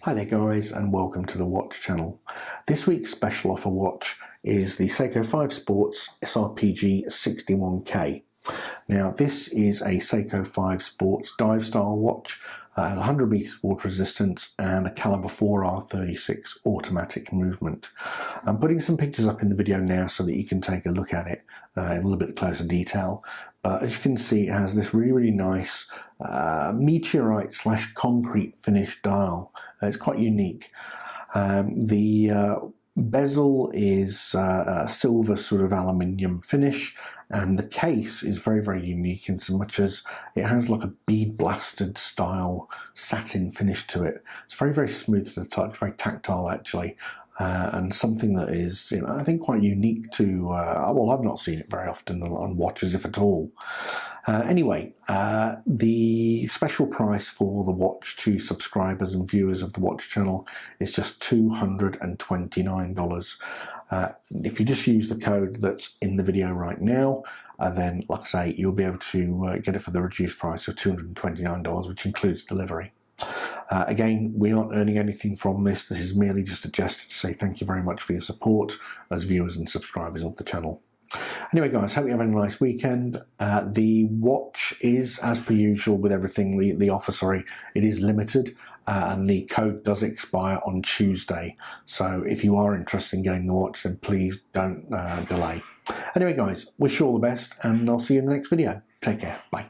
Hi there guys, and welcome to the watch channel. This week's special offer watch is the Seiko 5 Sports SRPG61K. Now this is a Seiko 5 Sports dive style watch, 100 meters water resistance and a calibre 4R36 automatic movement. I'm putting some pictures up in the video now so that you can take a look at it in a little bit closer detail. But as you can see, it has this really nice meteorite / concrete finish dial. It's quite unique. The bezel is a silver sort of aluminium finish, and the case is very unique in so much as it has like a bead blasted style satin finish to it. It's very smooth to the touch, very tactile actually. And something that is, I think quite unique to, well, I've not seen it very often on watches, if at all. Anyway, the special price for the watch to subscribers and viewers of the watch channel is just $229. If you just use the code that's in the video right now, then, like I say, you'll be able to get it for the reduced price of $229, which includes delivery. Again, we aren't earning anything from this. This is merely just a gesture to say thank you very much for your support as viewers and subscribers of the channel. Anyway guys, hope you have a nice weekend. The watch is, as per usual with everything, the offer, it is limited and the code does expire on Tuesday. So if you are interested in getting the watch, then please don't delay. Anyway guys, wish you all the best and I'll see you in the next video. Take care. Bye.